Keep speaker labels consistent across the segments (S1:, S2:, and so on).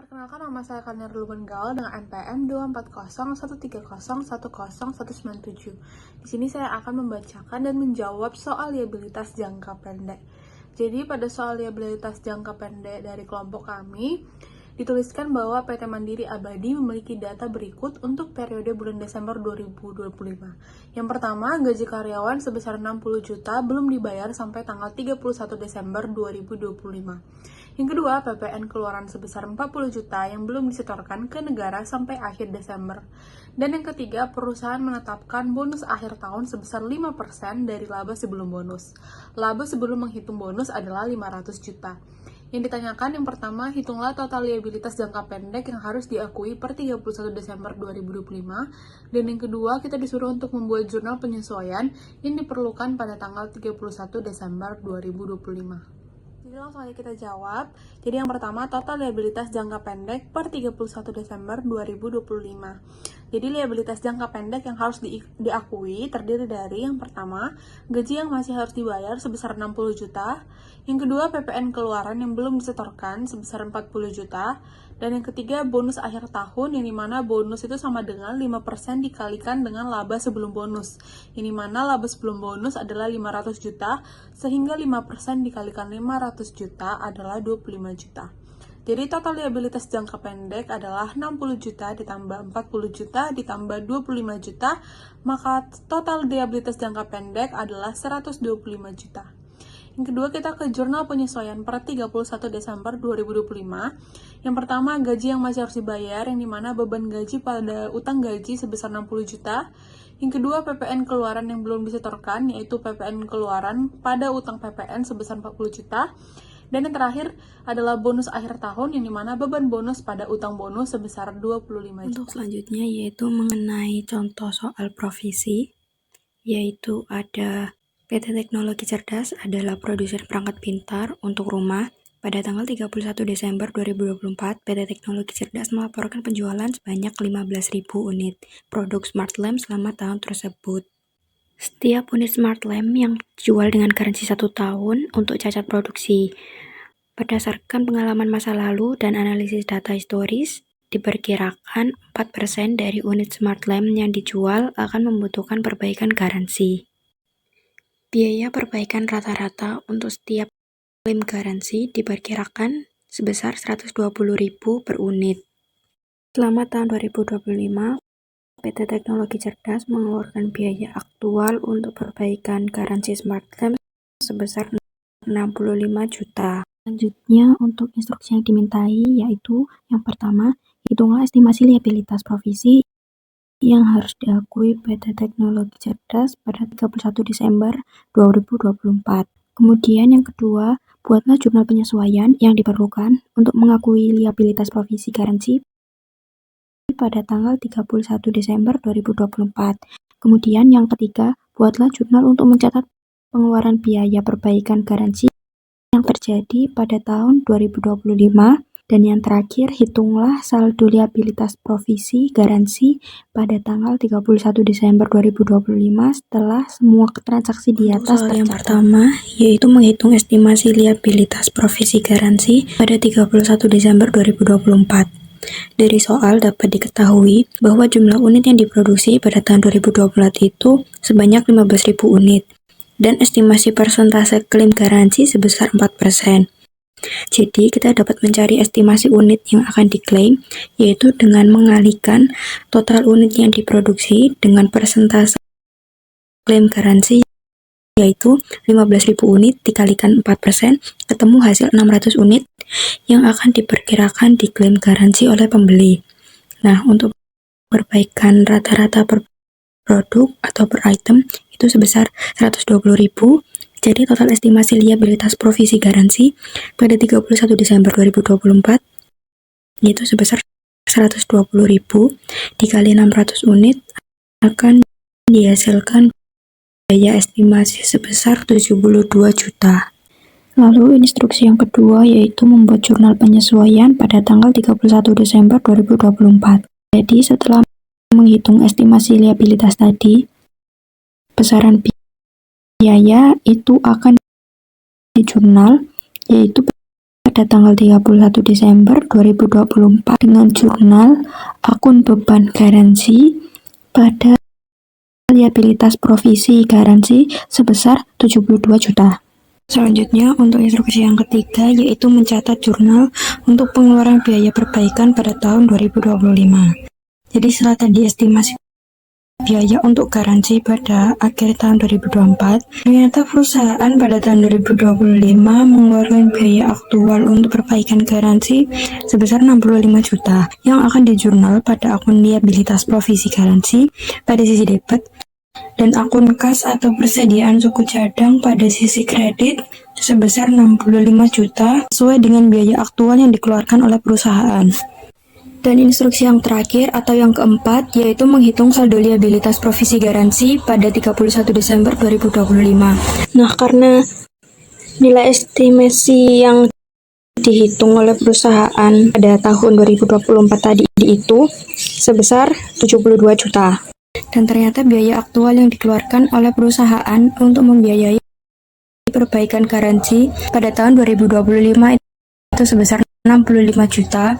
S1: Perkenalkan, nama saya Karnir Lubengal dengan NPM 24013010197. Di sini saya akan membacakan dan menjawab soal liabilitas jangka pendek. Jadi pada soal liabilitas jangka pendek dari kelompok kami, dituliskan bahwa PT Mandiri Abadi memiliki data berikut untuk periode bulan Desember 2025. Yang pertama, gaji karyawan sebesar 60 juta belum dibayar sampai tanggal 31 Desember 2025. Yang kedua, PPN keluaran sebesar 40 juta yang belum disetorkan ke negara sampai akhir Desember. Dan yang ketiga, perusahaan menetapkan bonus akhir tahun sebesar 5% dari laba sebelum bonus. Laba sebelum menghitung bonus adalah 500 juta. Yang ditanyakan yang pertama, hitunglah total liabilitas jangka pendek yang harus diakui per 31 Desember 2025. Dan yang kedua, kita disuruh untuk membuat jurnal penyesuaian yang diperlukan pada tanggal 31 Desember 2025. Jadi langsung aja kita jawab. Jadi yang pertama, total liabilitas jangka pendek per 31 Desember 2025. Jadi liabilitas jangka pendek yang harus diakui terdiri dari yang pertama, gaji yang masih harus dibayar sebesar 60 juta. Yang kedua, PPN keluaran yang belum disetorkan sebesar 40 juta. Dan yang ketiga, bonus akhir tahun yang dimana bonus itu sama dengan 5% dikalikan dengan laba sebelum bonus. Yang dimana laba sebelum bonus adalah 500 juta, sehingga 5% dikalikan 500 juta adalah 25 juta. Jadi total liabilitas jangka pendek adalah 60 juta ditambah 40 juta ditambah 25 juta, maka total liabilitas jangka pendek adalah 125 juta. Yang kedua, kita ke jurnal penyesuaian per 31 Desember 2025. Yang pertama, gaji yang masih harus dibayar, yang dimana beban gaji pada utang gaji sebesar 60 juta. Yang kedua, PPN keluaran yang belum disetorkan, yaitu PPN keluaran pada utang PPN sebesar 40 juta. Dan yang terakhir adalah bonus akhir tahun, yang dimana beban bonus pada utang bonus sebesar 25 juta.
S2: Untuk selanjutnya yaitu mengenai contoh soal provisi, yaitu ada PT Teknologi Cerdas adalah produsen perangkat pintar untuk rumah. Pada tanggal 31 Desember 2024, PT Teknologi Cerdas melaporkan penjualan sebanyak 15.000 unit produk smart lamp selama tahun tersebut. Setiap unit smart lamp yang dijual dengan garansi 1 tahun untuk cacat produksi. Berdasarkan pengalaman masa lalu dan analisis data historis, diperkirakan 4% dari unit smart lamp yang dijual akan membutuhkan perbaikan garansi. Biaya perbaikan rata-rata untuk setiap klaim garansi diperkirakan sebesar 120.000 per unit. Selama tahun 2025, PT Teknologi Cerdas mengeluarkan biaya aktual untuk perbaikan garansi smart lamp sebesar 65 juta. Selanjutnya, untuk instruksi yang dimintai yaitu yang pertama, hitunglah estimasi liabilitas provisi yang harus diakui PT Teknologi Cerdas pada 31 Desember 2024. Kemudian yang kedua, buatlah jurnal penyesuaian yang diperlukan untuk mengakui liabilitas provisi garansi pada tanggal 31 Desember 2024. Kemudian yang ketiga, buatlah jurnal untuk mencatat pengeluaran biaya perbaikan garansi yang terjadi pada tahun 2025. Dan yang terakhir, hitunglah saldo liabilitas provisi garansi pada tanggal 31 Desember 2025 setelah semua transaksi di atas tercatat. Yang pertama, yaitu menghitung estimasi liabilitas provisi garansi pada 31 Desember 2024. Dari soal dapat diketahui bahwa jumlah unit yang diproduksi pada tahun 2024 itu sebanyak 15.000 unit dan estimasi persentase klaim garansi sebesar 4%. Jadi, kita dapat mencari estimasi unit yang akan diklaim, yaitu dengan mengalihkan total unit yang diproduksi dengan persentase klaim garansi, yaitu 15.000 unit dikalikan 4%, ketemu hasil 600 unit yang akan diperkirakan diklaim garansi oleh pembeli. Nah, untuk perbaikan rata-rata per produk atau per item itu sebesar 120.000. Jadi total estimasi liabilitas provisi garansi pada 31 Desember 2024 yaitu sebesar 120.000 dikali 600 unit akan dihasilkan biaya estimasi sebesar 72 juta. Lalu instruksi yang kedua yaitu membuat jurnal penyesuaian pada tanggal 31 Desember 2024. Jadi setelah menghitung estimasi liabilitas tadi, besaran biaya itu akan di jurnal, yaitu pada pada tanggal 31 Desember 2024 dengan jurnal akun beban garansi pada liabilitas provisi garansi sebesar 72 juta. Selanjutnya, untuk instruksi yang ketiga, yaitu mencatat jurnal untuk pengeluaran biaya perbaikan pada tahun 2025. Jadi setelah tadi estimasi biaya untuk garansi pada akhir tahun 2024, ternyata perusahaan pada tahun 2025 mengeluarkan biaya aktual untuk perbaikan garansi sebesar 65 juta yang akan dijurnal pada akun liabilitas provisi garansi pada sisi debit dan akun kas atau persediaan suku cadang pada sisi kredit sebesar 65 juta sesuai dengan biaya aktual yang dikeluarkan oleh perusahaan. Dan instruksi yang terakhir atau yang keempat yaitu menghitung saldo liabilitas provisi garansi pada 31 Desember 2025. Nah, karena nilai estimasi yang dihitung oleh perusahaan pada tahun 2024 tadi itu sebesar 72 juta. Dan ternyata biaya aktual yang dikeluarkan oleh perusahaan untuk membiayai perbaikan garansi pada tahun 2025 itu sebesar 65 juta.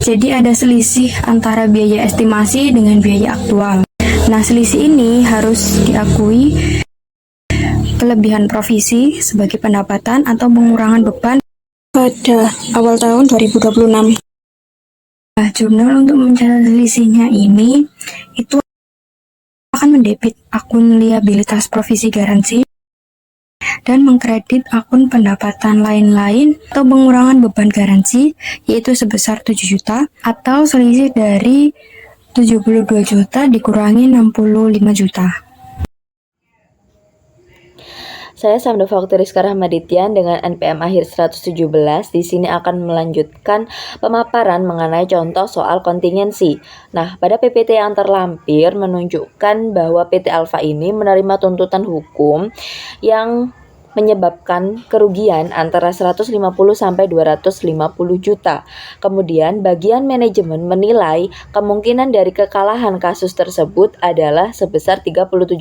S2: Jadi ada selisih antara biaya estimasi dengan biaya aktual. Nah, selisih ini harus diakui kelebihan provisi sebagai pendapatan atau pengurangan beban pada awal tahun 2026. Nah, jurnal untuk mencatat selisihnya ini itu akan mendebit akun liabilitas provisi garansi dan mengkredit akun pendapatan lain-lain atau pengurangan beban garansi yaitu sebesar 7 juta atau selisih dari 72 juta dikurangi 65 juta.
S3: Saya Samda Fakti Rizka Rahmadityan dengan NPM akhir 117. Di sini akan melanjutkan pemaparan mengenai contoh soal kontingensi. Nah, pada PPT yang terlampir menunjukkan bahwa PT Alfa ini menerima tuntutan hukum yang menyebabkan kerugian antara 150 sampai 250 juta. Kemudian bagian manajemen menilai kemungkinan dari kekalahan kasus tersebut adalah sebesar 37%.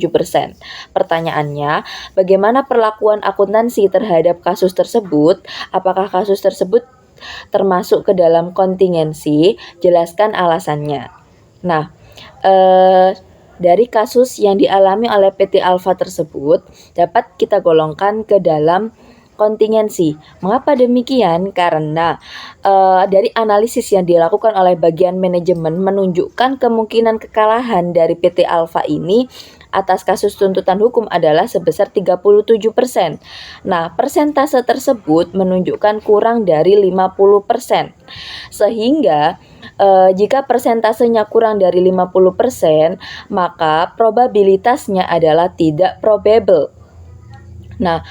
S3: Pertanyaannya, bagaimana perlakuan akuntansi terhadap kasus tersebut? Apakah kasus tersebut termasuk ke dalam kontingensi? Jelaskan alasannya. Nah, dari kasus yang dialami oleh PT Alfa tersebut dapat kita golongkan ke dalam kontingensi. Mengapa demikian? Karena dari analisis yang dilakukan oleh bagian manajemen menunjukkan kemungkinan kekalahan dari PT Alfa ini atas kasus tuntutan hukum adalah sebesar 37%. Nah, persentase tersebut menunjukkan kurang dari 50%. Sehingga jika persentasenya kurang dari 50%, maka probabilitasnya adalah tidak probable. Nah,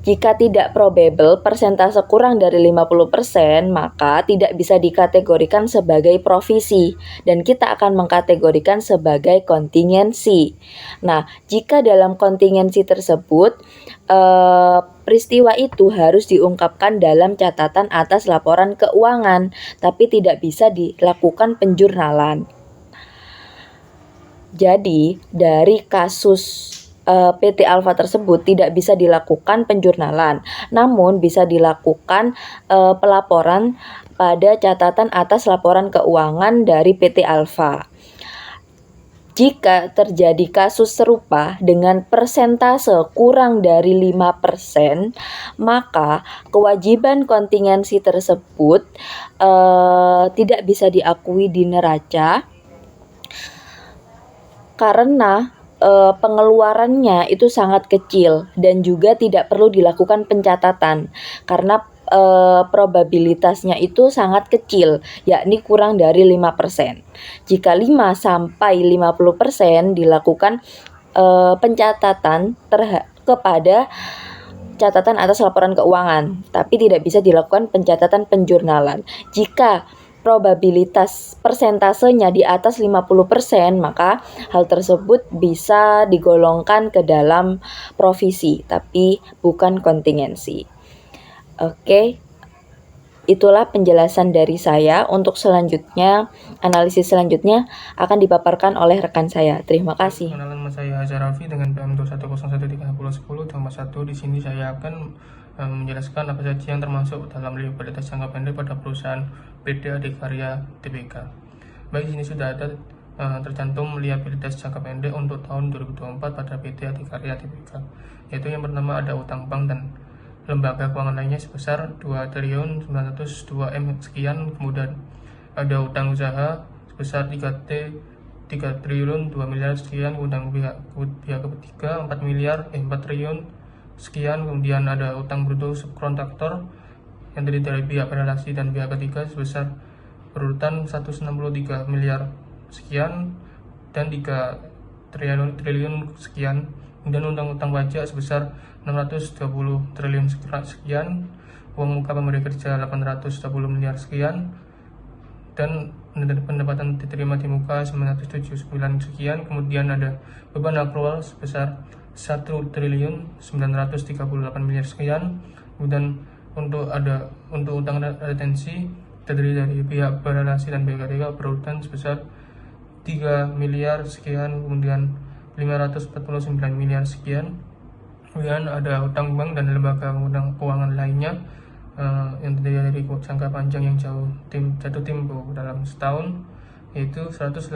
S3: jika tidak probable, persentase kurang dari 50%, maka tidak bisa dikategorikan sebagai provisi dan kita akan mengkategorikan sebagai kontingensi. Nah, jika dalam kontingensi tersebut peristiwa itu harus diungkapkan dalam catatan atas laporan keuangan, tapi tidak bisa dilakukan penjurnalan. Jadi, dari kasus PT Alfa tersebut tidak bisa dilakukan penjurnalan, namun bisa dilakukan pelaporan pada catatan atas laporan keuangan dari PT Alfa. Jika terjadi kasus serupa dengan persentase kurang dari 5%, maka kewajiban kontingensi tersebut tidak bisa diakui di neraca karena pengeluarannya itu sangat kecil dan juga tidak perlu dilakukan pencatatan karena probabilitasnya itu sangat kecil, yakni kurang dari 5%. Jika 5 sampai 50% dilakukan pencatatan kepada catatan atas laporan keuangan, tapi tidak bisa dilakukan pencatatan penjurnalan. Jika probabilitas persentasenya di atas 50%, maka hal tersebut bisa digolongkan ke dalam provisi, tapi bukan kontingensi. Oke. Itulah penjelasan dari saya. Untuk selanjutnya, analisis selanjutnya akan dipaparkan oleh rekan saya. Terima kasih.
S4: Perkenalan, nama saya Hazar Raffi dengan PM 2101310 tambah 1. Di sini saya akan menjelaskan apa saja yang termasuk dalam liabilitas jangka pendek pada perusahaan PT Adikarya Tbk. Baik, di sini sudah ada tercantum liabilitas jangka pendek untuk tahun 2024 pada PT Adikarya Tbk. Yaitu yang pertama ada utang bank dan lembaga keuangan lainnya sebesar 2.902 M sekian, kemudian ada utang usaha sebesar 3 triliun 2 miliar sekian, kemudian pihak ketiga 4 triliun sekian, kemudian ada utang bruto subkontraktor yang terdiri dari pihak relasi dan pihak ketiga sebesar berurutan 163 miliar sekian dan 3 triliun sekian. Kemudian utang pajak sebesar 620 triliun sekian, uang muka pemberi kerja 820 miliar sekian, dan pendapatan diterima di muka 979 sekian. Kemudian ada beban akrual sebesar 1 triliun 938 miliar sekian. Kemudian untuk utang retensi terdiri dari pihak berrelasi dan pihak ketiga berurutan sebesar 3 miliar sekian, kemudian 549 miliar sekian. Kemudian ada utang bank dan lembaga keuangan lainnya yang terdiri dari jangka panjang yang jatuh tempo dalam setahun, yaitu 187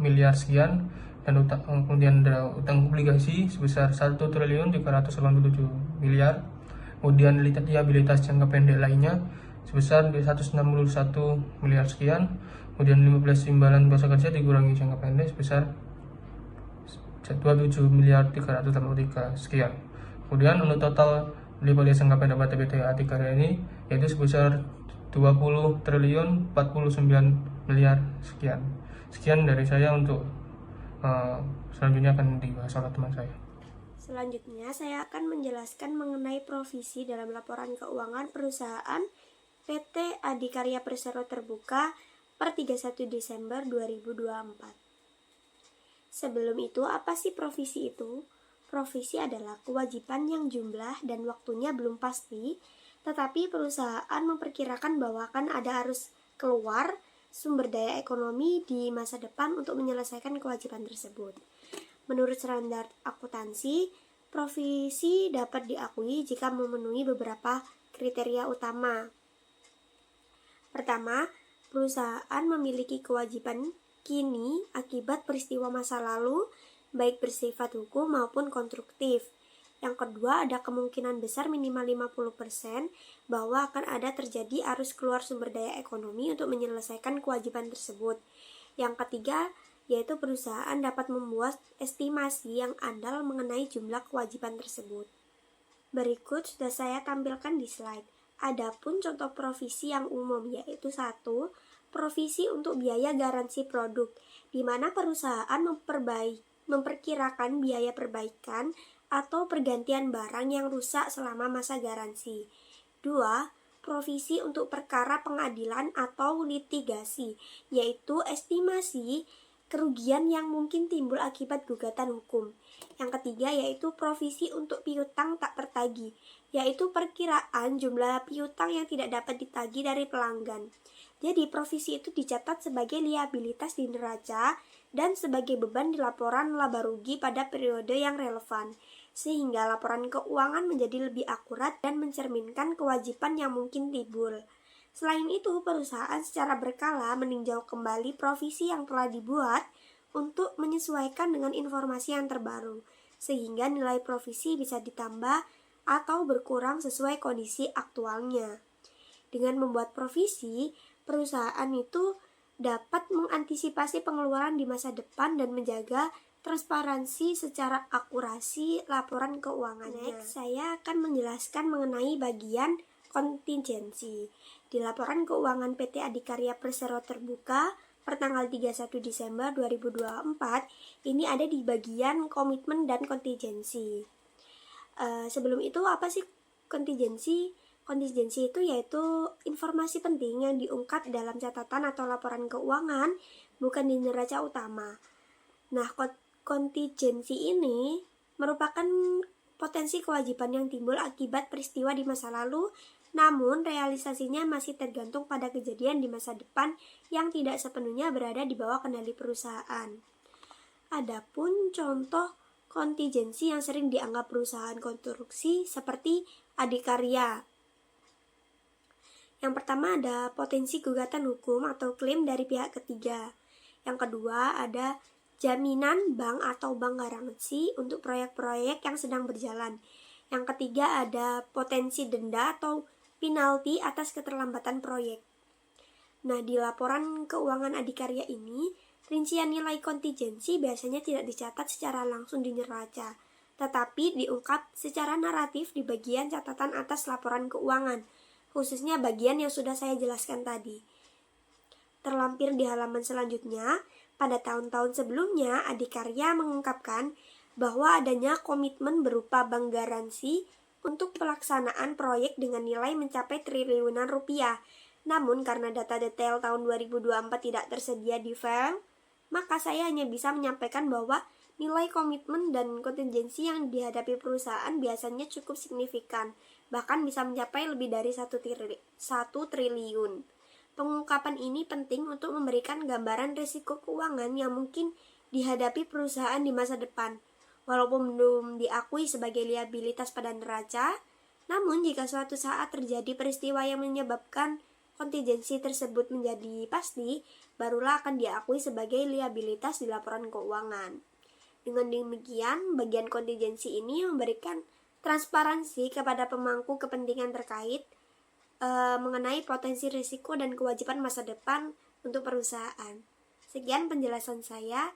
S4: miliar sekian, dan kemudian ada utang obligasi sebesar 1 triliun 387 miliar. Kemudian liabilitas jangka pendek lainnya sebesar 161 miliar sekian. Kemudian 15 imbalan masa kerja dikurangi jangka pendek sebesar 27 miliar 383 sekian. Kemudian untuk total liabilitas jangka pendek pada PT Adikarya ini yaitu sebesar 20 triliun 49 miliar sekian. Sekian dari saya. Untuk selanjutnya akan dibahas oleh teman saya.
S5: Selanjutnya saya akan menjelaskan mengenai provisi dalam laporan keuangan perusahaan PT Adikarya Persero Terbuka per 31 Desember 2024. Sebelum itu, apa sih provisi itu? Provisi adalah kewajiban yang jumlah dan waktunya belum pasti, tetapi perusahaan memperkirakan bahwa akan ada arus keluar sumber daya ekonomi di masa depan untuk menyelesaikan kewajiban tersebut. Menurut standar akuntansi, provisi dapat diakui jika memenuhi beberapa kriteria utama. Pertama, perusahaan memiliki kewajiban kini akibat peristiwa masa lalu, baik bersifat hukum maupun konstruktif. Yang kedua, ada kemungkinan besar minimal 50% bahwa akan ada terjadi arus keluar sumber daya ekonomi untuk menyelesaikan kewajiban tersebut. Yang ketiga, yaitu perusahaan dapat membuat estimasi yang andal mengenai jumlah kewajiban tersebut. Berikut sudah saya tampilkan di slide. Adapun contoh provisi yang umum yaitu 1. Provisi untuk biaya garansi produk, di mana perusahaan memperkirakan biaya perbaikan atau pergantian barang yang rusak selama masa garansi. 2. Provisi untuk perkara pengadilan atau litigasi, yaitu estimasi kerugian yang mungkin timbul akibat gugatan hukum. Yang ketiga yaitu provisi untuk piutang tak tertagih, yaitu perkiraan jumlah piutang yang tidak dapat ditagih dari pelanggan. Jadi provisi itu dicatat sebagai liabilitas di neraca dan sebagai beban di laporan laba rugi pada periode yang relevan, sehingga laporan keuangan menjadi lebih akurat dan mencerminkan kewajiban yang mungkin timbul. Selain itu, perusahaan secara berkala meninjau kembali provisi yang telah dibuat untuk menyesuaikan dengan informasi yang terbaru, sehingga nilai provisi bisa ditambah atau berkurang sesuai kondisi aktualnya. Dengan membuat provisi, perusahaan itu dapat mengantisipasi pengeluaran di masa depan dan menjaga transparansi secara akurasi laporan keuangannya. Next, saya akan menjelaskan mengenai bagian kontingensi. Di laporan keuangan PT Adikarya Persero Terbuka per tanggal 31 Desember 2024, ini ada di bagian komitmen dan kontingensi. Sebelum itu, apa sih kontingensi? Kontingensi itu yaitu informasi penting yang diungkap dalam catatan atau laporan keuangan, bukan di neraca utama. Nah, kontingensi ini merupakan potensi kewajiban yang timbul akibat peristiwa di masa lalu, Namun, realisasinya masih tergantung pada kejadian di masa depan yang tidak sepenuhnya berada di bawah kendali perusahaan. Adapun contoh kontingensi yang sering dianggap perusahaan konstruksi seperti adikarya. Yang pertama ada potensi gugatan hukum atau klaim dari pihak ketiga. Yang kedua ada jaminan bank atau bank garansi untuk proyek-proyek yang sedang berjalan. Yang ketiga ada potensi denda atau penalti atas keterlambatan proyek. Nah, di laporan keuangan adikarya ini, rincian nilai kontingensi biasanya tidak dicatat secara langsung di neraca, tetapi diungkap secara naratif di bagian catatan atas laporan keuangan, khususnya bagian yang sudah saya jelaskan tadi. Terlampir di halaman selanjutnya, pada tahun-tahun sebelumnya, adikarya mengungkapkan bahwa adanya komitmen berupa bank garansi untuk pelaksanaan proyek dengan nilai mencapai triliunan rupiah. Namun karena data detail tahun 2024 tidak tersedia di file, maka saya hanya bisa menyampaikan bahwa nilai komitmen dan kontingensi yang dihadapi perusahaan biasanya cukup signifikan, bahkan bisa mencapai lebih dari 1 triliun. Pengungkapan ini penting untuk memberikan gambaran risiko keuangan yang mungkin dihadapi perusahaan di masa depan. Walaupun belum diakui sebagai liabilitas pada neraca, namun jika suatu saat terjadi peristiwa yang menyebabkan kontingensi tersebut menjadi pasti, barulah akan diakui sebagai liabilitas di laporan keuangan. Dengan demikian, bagian kontingensi ini memberikan transparansi kepada pemangku kepentingan terkait mengenai potensi risiko dan kewajiban masa depan untuk perusahaan. Sekian penjelasan saya.